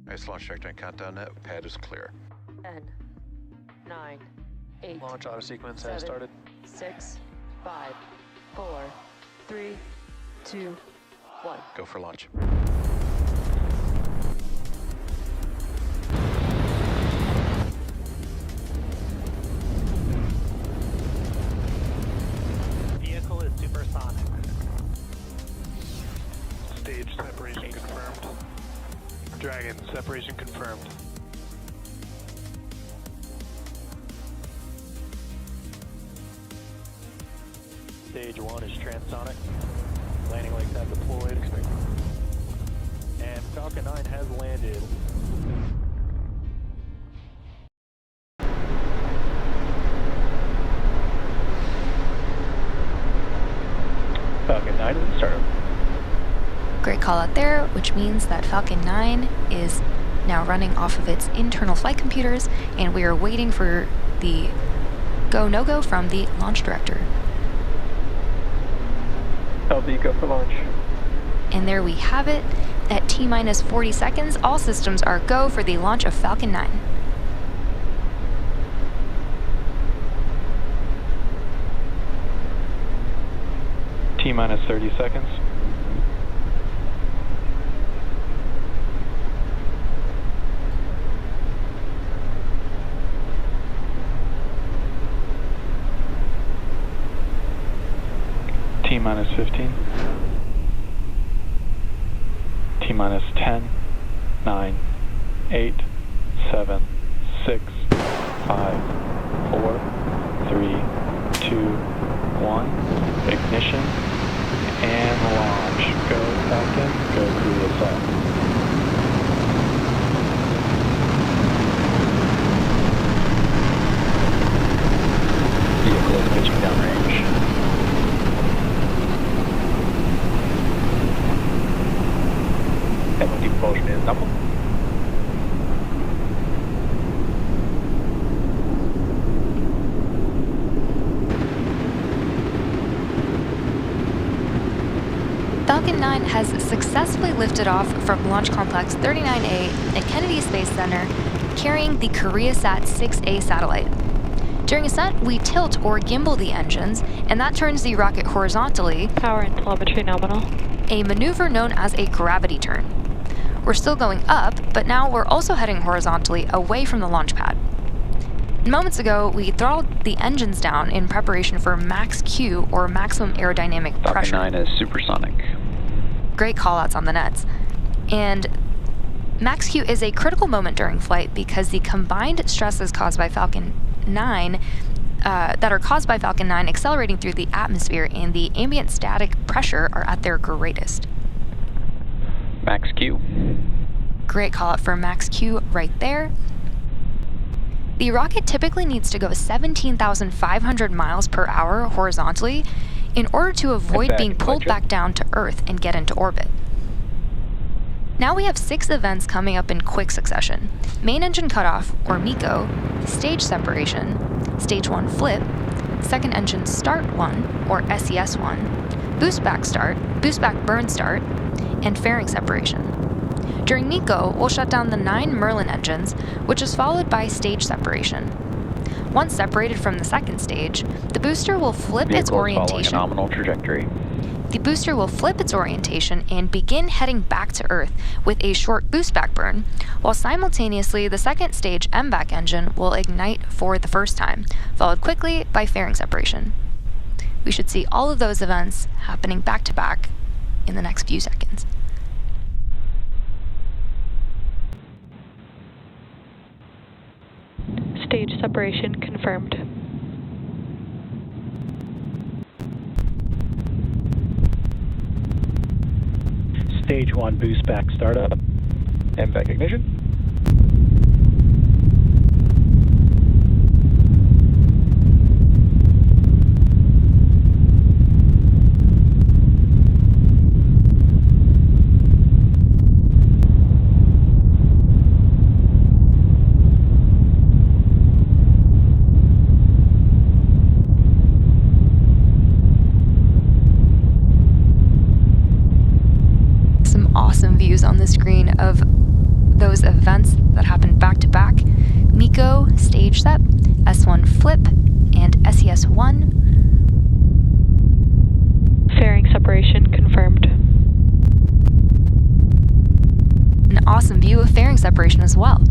Nice launch trajectory and countdown net. Pad is clear. 10, 9, 8. Launch auto sequence 7, has started. 6, 5, 4, 3, 2, 1. Go for launch. Vehicle is supersonic. Stage separation confirmed. Dragon, separation confirmed. Stage 1 is transonic. Landing legs have deployed. And Falcon 9 has landed. Falcon 9 is the startup. Great call out there, which means that Falcon 9 is now running off of its internal flight computers, and we are waiting for the go/no-go from the launch director. LB, go for launch. And there we have it. At T-minus 40 seconds, all systems are go for the launch of Falcon 9. T-minus 30 seconds. T-minus 15. T-minus 10, 9, 8, 7, 6, 5, 4, 3, 2, 1. Ignition and launch. Go Falcon, go Koreasat. Vehicle is pitching downrange. Heavy propulsion is double. Falcon 9 has successfully lifted off from Launch Complex 39A at Kennedy Space Center, carrying the Koreasat 6A satellite. During ascent, we tilt or gimbal the engines, and that turns the rocket horizontally, Power and telemetry nominal. a maneuver known as a gravity turn. We're still going up, but now we're also heading horizontally away from the launch pad. Moments ago, we throttled the engines down in preparation for max Q, or maximum aerodynamic pressure. Falcon 9 is supersonic. Great callouts on the nets. And max Q is a critical moment during flight because the combined stresses caused by Falcon 9 that are caused by Falcon 9 accelerating through the atmosphere and the ambient static pressure are at their greatest. Max Q. Great call out for max Q right there. The rocket typically needs to go 17,500 miles per hour horizontally in order to avoid being pulled back down to Earth and get into orbit. Now we have 6 events coming up in quick succession. Main engine cutoff, or MECO, stage separation, stage 1 flip, second engine start 1, or SES1, boost back start, boost back burn start, and fairing separation. During MECO, we'll shut down the 9 Merlin engines, which is followed by stage separation. Once separated from the second stage, the booster will flip its orientation. Following a nominal trajectory. The booster will flip its orientation and begin heading back to Earth with a short boost back burn, while simultaneously the second stage MVAC engine will ignite for the first time, followed quickly by fairing separation. We should see all of those events happening back to back in the next few seconds. Stage separation confirmed. Stage 1 boost back startup. MVAC ignition. Awesome views on the screen of those events that happened back to back, MECO stage set, S1 flip, and SES-1. Fairing separation confirmed. An awesome view of fairing separation as well.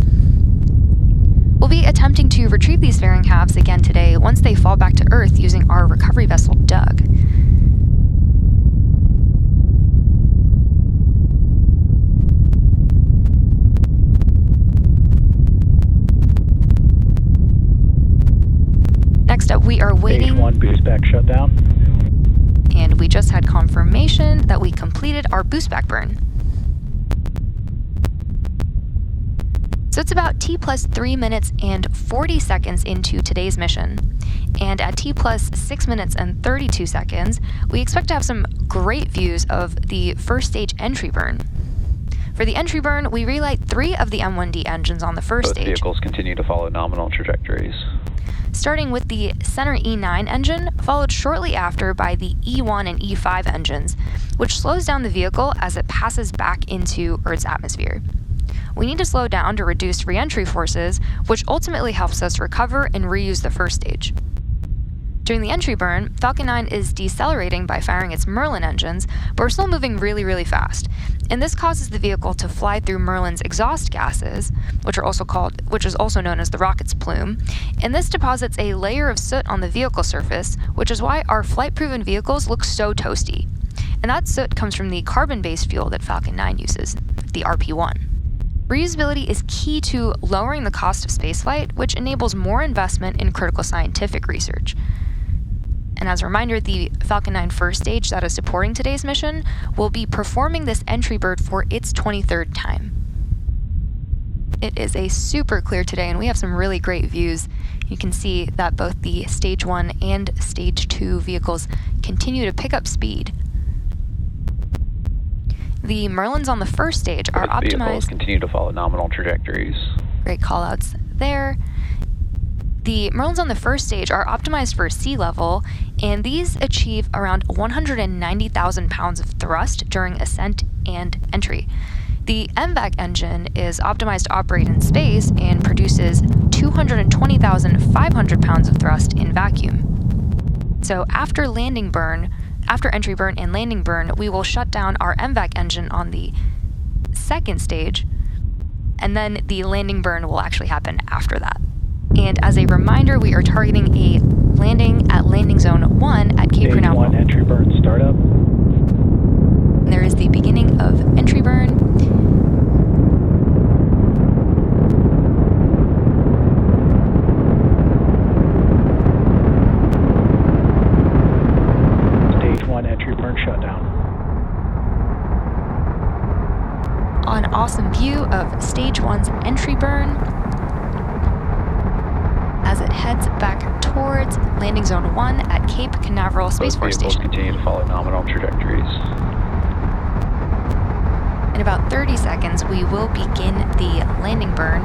We'll be attempting to retrieve these fairing halves again today once they fall back to Earth using our recovery vessel, Doug. Next up, we are waiting. Stage 1 boost back shutdown. And we just had confirmation that we completed our boost back burn. So it's about T plus 3 minutes and 40 seconds into today's mission. And at T plus 6 minutes and 32 seconds, we expect to have some great views of the first stage entry burn. For the entry burn, we relight 3 of the M1D engines on the first stage. Both vehicles continue to follow nominal trajectories. Starting with the center E9 engine, followed shortly after by the E1 and E5 engines, which slows down the vehicle as it passes back into Earth's atmosphere. We need to slow down to reduce re-entry forces, which ultimately helps us recover and reuse the first stage. During the entry burn, Falcon 9 is decelerating by firing its Merlin engines, but we're still moving really, really fast. And this causes the vehicle to fly through Merlin's exhaust gases, which is also known as the rocket's plume. And this deposits a layer of soot on the vehicle surface, which is why our flight-proven vehicles look so toasty. And that soot comes from the carbon-based fuel that Falcon 9 uses, the RP-1. Reusability is key to lowering the cost of spaceflight, which enables more investment in critical scientific research. And as a reminder, the Falcon 9 first stage that is supporting today's mission will be performing this entry burn for its 23rd time. It is a super clear today, and we have some really great views. You can see that both the Stage 1 and Stage 2 vehicles continue to pick up speed. The Merlins on the first stage are Both vehicles optimized. continue to follow nominal trajectories. Great callouts there. The Merlins on the first stage are optimized for sea level, and these achieve around 190,000 pounds of thrust during ascent and entry. The MVAC engine is optimized to operate in space and produces 220,500 pounds of thrust in vacuum. So after entry burn and landing burn, we will shut down our MVAC engine on the second stage, and then the landing burn will actually happen after that. And as a reminder, we are targeting a landing at landing zone 1 at Cape Canaveral. Stage 1 entry burn startup. And there is the beginning of entry burn. Stage 1 entry burn shutdown. An awesome view of Stage 1's entry burn as it heads back towards landing zone 1 at Cape Canaveral Space Both Force vehicles Station. continue to follow nominal trajectories. In about 30 seconds, we will begin the landing burn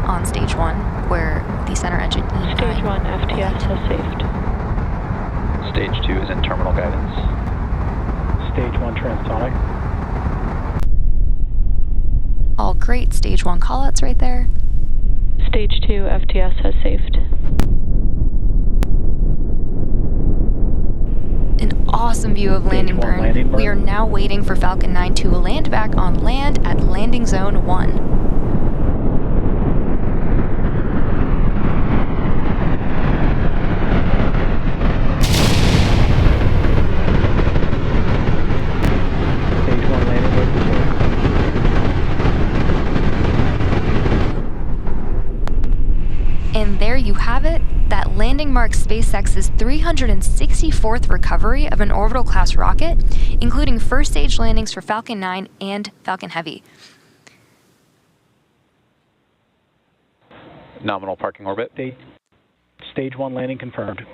on Stage 1, where the center engine E9. Stage 1 FTS has saved. Stage 2 is in terminal guidance. Stage 1 transonic. All great Stage 1 callouts right there. Stage 2 FTS has saved. An awesome view of landing burn. landing burn. We are now waiting for Falcon 9 to land back on land at landing zone 1. Stage 1 landing with And there you have it. That landing marks SpaceX's 364th recovery of an orbital-class rocket, including first-stage landings for Falcon 9 and Falcon Heavy. Nominal parking orbit. Stage 1 landing confirmed.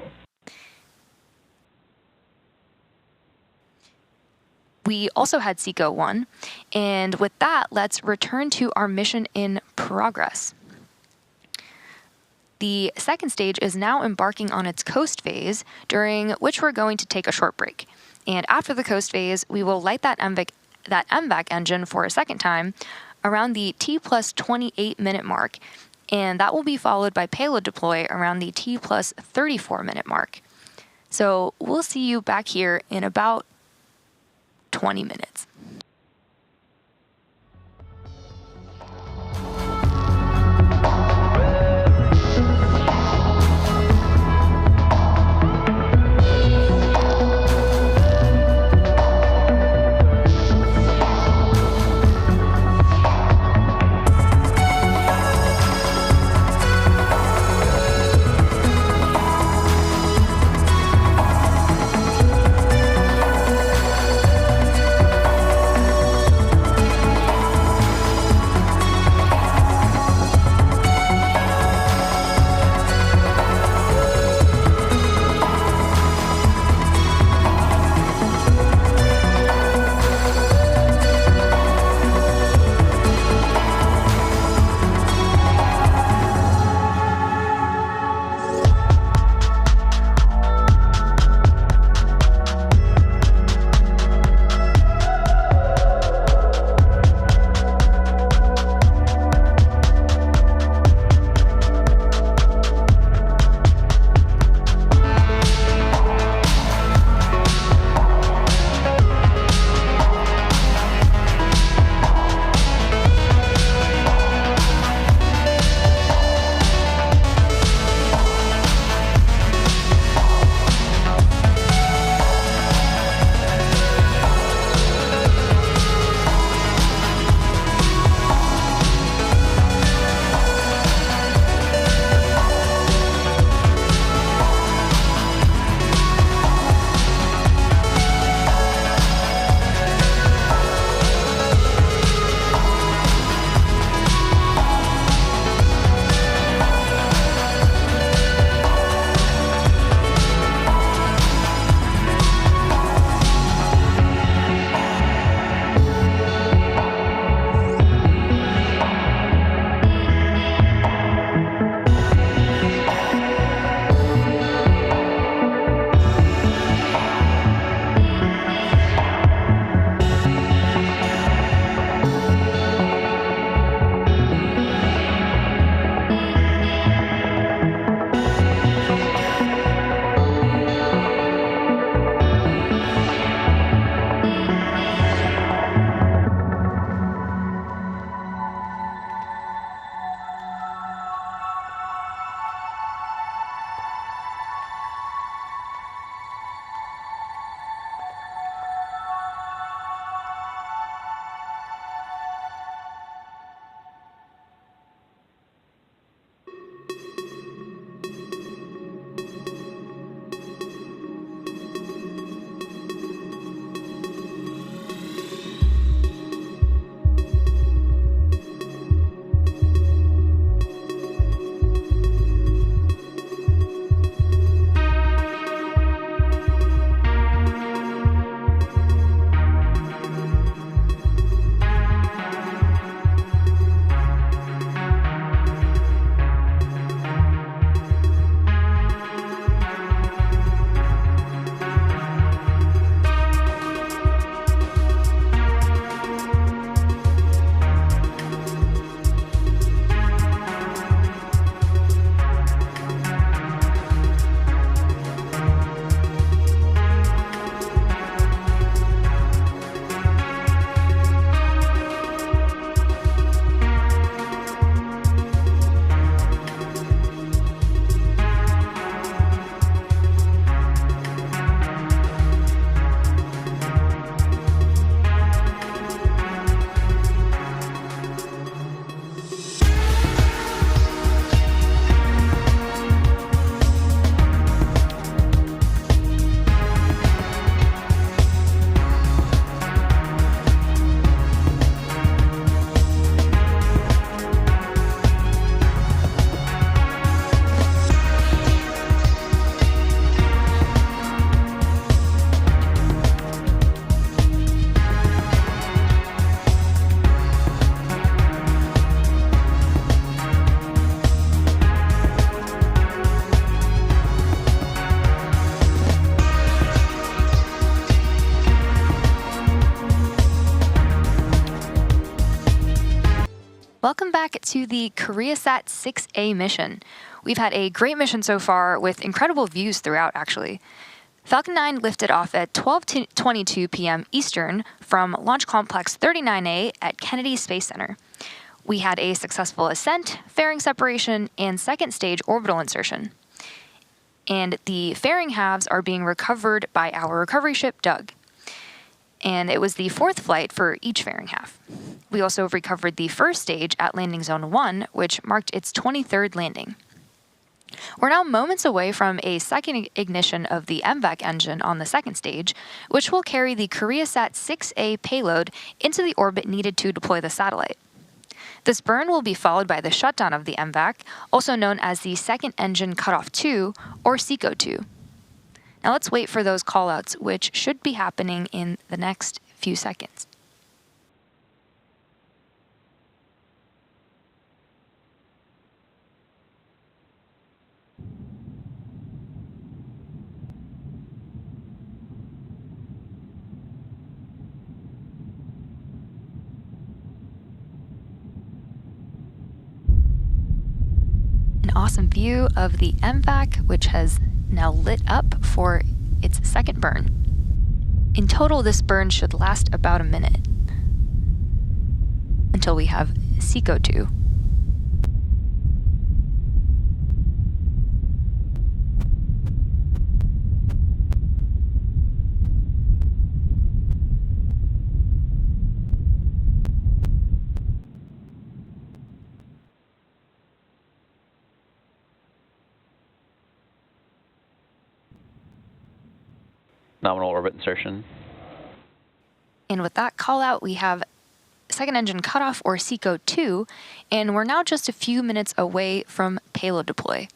We also had SECO 1, and with that, let's return to our mission in progress. The second stage is now embarking on its coast phase, during which we're going to take a short break. And after the coast phase, we will light that MVAC engine for a second time, around the T plus 28 minute mark, and that will be followed by payload deploy around the T plus 34 minute mark. So we'll see you back here in about 20 minutes. Welcome back to the Koreasat 6A mission. We've had a great mission so far with incredible views throughout, actually. Falcon 9 lifted off at 12:22 p.m. Eastern from Launch Complex 39A at Kennedy Space Center. We had a successful ascent, fairing separation, and second stage orbital insertion. And the fairing halves are being recovered by our recovery ship, Doug. And it was the fourth flight for each fairing half. We also recovered the first stage at Landing Zone 1, which marked its 23rd landing. We're now moments away from a second ignition of the MVAC engine on the second stage, which will carry the Koreasat 6A payload into the orbit needed to deploy the satellite. This burn will be followed by the shutdown of the MVAC, also known as the Second Engine Cutoff 2, or SECO 2. Now let's wait for those callouts, which should be happening in the next few seconds. An awesome view of the MVAC, which has now lit up for its second burn. In total, this burn should last about a minute until we have SECO 2. Nominal orbit insertion. And with that call out, we have second engine cutoff, or SECO 2, and we're now just a few minutes away from payload deploy.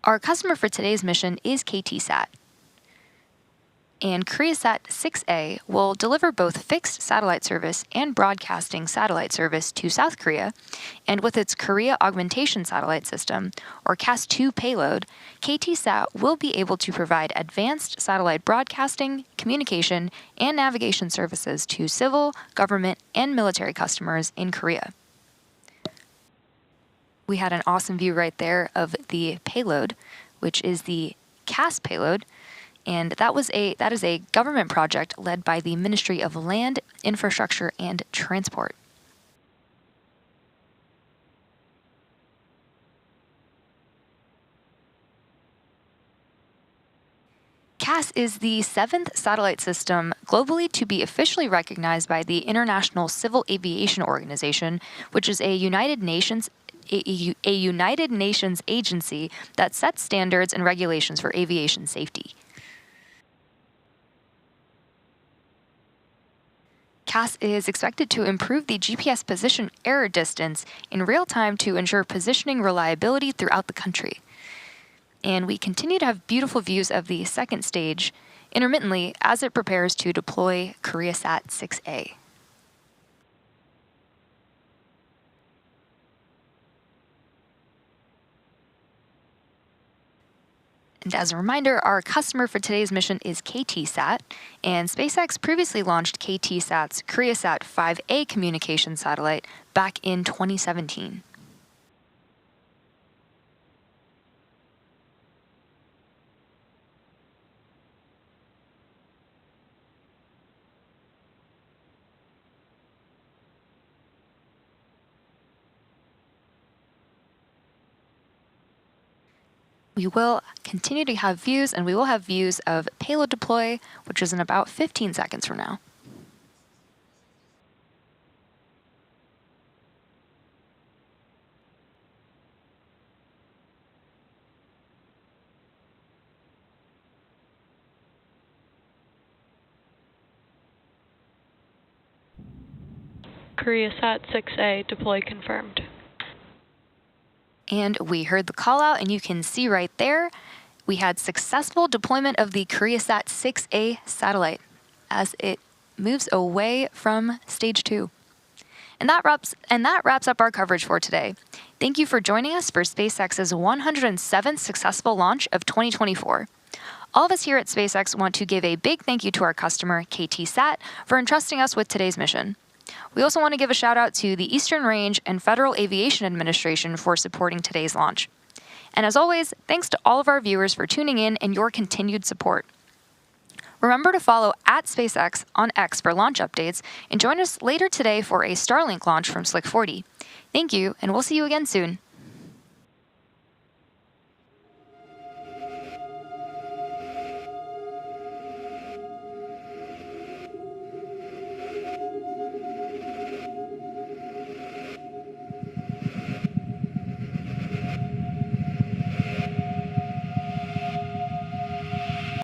Our customer for today's mission is KTSat. And Koreasat 6A will deliver both fixed satellite service and broadcasting satellite service to South Korea, and with its Korea Augmentation Satellite System, or CAS-2 payload, KTSat will be able to provide advanced satellite broadcasting, communication, and navigation services to civil, government, and military customers in Korea. We had an awesome view right there of the payload, which is the CAS payload. And that is a government project led by the Ministry of Land, Infrastructure, and Transport. CAS is the 7th satellite system globally to be officially recognized by the International Civil Aviation Organization, which is a United Nations agency that sets standards and regulations for aviation safety. CAS is expected to improve the GPS position error distance in real time to ensure positioning reliability throughout the country. And we continue to have beautiful views of the second stage intermittently as it prepares to deploy Koreasat 6A. And as a reminder, our customer for today's mission is KTSat, and SpaceX previously launched KTSat's Koreasat 5A communication satellite back in 2017. We will continue to have views, and we will have views of payload deploy, which is in about 15 seconds from now. Koreasat 6A deploy confirmed. And we heard the call out, and you can see right there, we had successful deployment of the Koreasat 6A satellite as it moves away from stage 2. And that wraps up our coverage for today. Thank you for joining us for SpaceX's 107th successful launch of 2024. All of us here at SpaceX want to give a big thank you to our customer, KTSat, for entrusting us with today's mission. We also want to give a shout out to the Eastern Range and Federal Aviation Administration for supporting today's launch. And as always, thanks to all of our viewers for tuning in and your continued support. Remember to follow @SpaceX on X for launch updates and join us later today for a Starlink launch from Slick 40. Thank you, and we'll see you again soon.